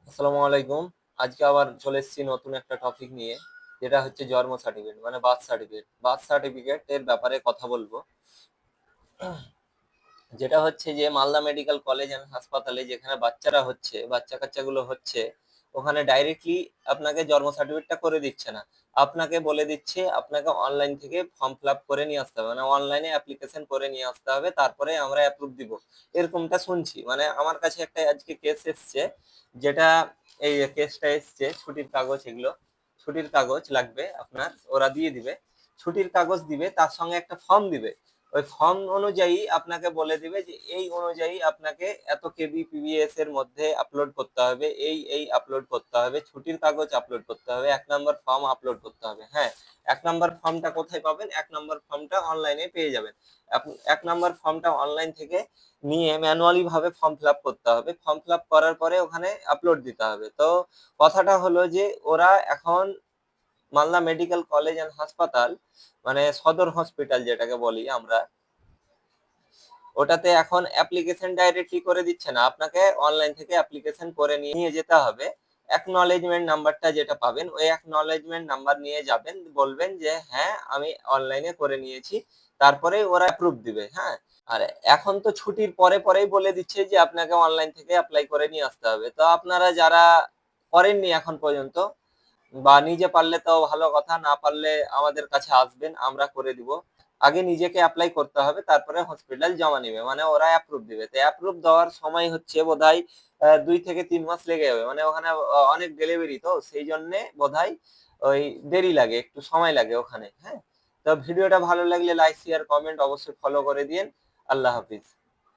আসসালামু আলাইকুম। আজকে আবার চলে এসেছি নতুন একটা টপিক নিয়ে, যেটা হচ্ছে জন্ম সার্টিফিকেট মানে বার্থ সার্টিফিকেট। বার্থ সার্টিফিকেট এর ব্যাপারে কথা বলবো। যেটা হচ্ছে যে মালদা মেডিকেল কলেজ অ্যান্ড হাসপাতালে যেখানে বাচ্চারা হচ্ছে, বাচ্চা কাচ্চাগুলো হচ্ছে, ওখানে ডাইরেক্টলি আপনাকে জন্ম সার্টিফিকেটটা করে দিচ্ছে না। আপনাকে বলে দিচ্ছে আপনাকে অনলাইন থেকে ফর্ম ফিল আপ করে নিয়ে আসতে হবে, মানে অনলাইনে অ্যাপ্লিকেশন করে নিয়ে আসতে হবে, তারপরে আমরা অ্যাপ্রুভ দিব। এরকমটা শুনছি, মানে আমার কাছে একটা আজকে কেস এসছে, যেটা এই কেসটা এসছে। ছুটির কাগজ, এগুলো ছুটির কাগজ লাগবে আপনার, ওরা দিয়ে দিবে। ছুটির কাগজ দিবে, তার সঙ্গে একটা ফর্ম দিবে। ওই ফর্ম অনুযায়ী আপনাকে বলে দিবে যে এই অনুযায়ী আপনাকে এত কেবি পিবিএস এর মধ্যে আপলোড করতে হবে, এই আপলোড করতে হবে, ছুটির কাগজ আপলোড করতে হবে, 1 নম্বর ফর্ম আপলোড করতে হবে। হ্যাঁ, 1 নম্বর ফর্মটা কোথায় পাবেন? 1 নম্বর ফর্মটা অনলাইনে পেয়ে যাবেন। 1 নম্বর ফর্মটা অনলাইন থেকে নিয়ে ম্যানুয়ালি ভাবে ফর্ম ফিল আপ করতে হবে। ফর্ম ফিল আপ করার পরে ওখানে আপলোড দিতে হবে। তো কথাটা হলো যে ওরা এখন মালদা মেডিকেল কলেজ অ্যান্ড হাসপাতাল, মানে সদর হসপিটাল যেটাকে বলি আমরা, ওটাতে এখন অ্যাপ্লিকেশন ডাইরেক্টলি করে দিচ্ছে না, আপনাকে অনলাইন থেকে অ্যাপ্লিকেশন করে নিয়ে যেতে হবে। অ্যাকনলেজমেন্ট নাম্বারটা যেটা পাবেন, ওই অ্যাকনলেজমেন্ট নাম্বার নিয়ে যাবেন, বলবেন যে হ্যাঁ আমি অনলাইনে করে নিয়েছি, তারপরে ওরা অ্যাপ্রুভ দিবে। হ্যাঁ, আর এখন তো ছুটির পরে পরেই বলে দিচ্ছে যে আপনাকে অনলাইন থেকে অ্যাপ্লাই করে নিয়ে আসতে হবে। তো আপনারা যারা করেননি এখন পর্যন্ত, বা নিজে পারলে তো ভালো কথা, না পারলে আমাদের কাছে আসবেন, আমরা করে দিব। আগে নিজেকে অ্যাপ্লাই করতে হবে, তারপরে হসপিটাল জমা নিবে, মানে ওরা অ্যাপ্রুভ দিবে। তো অ্যাপ্রুভ দেওয়ার সময় হচ্ছে বোধহয় 2 থেকে 3 মাস লেগে যাবে, মানে ওখানে অনেক ডেলিভারি, তো সেই জন্য বোধহয় ওই দেরি লাগে, একটু সময় লাগে ওখানে। হ্যাঁ, তো ভিডিওটা ভালো লাগলে লাইক শেয়ার কমেন্ট অবশ্যই ফলো করে দিন। আল্লাহ হাফিজ।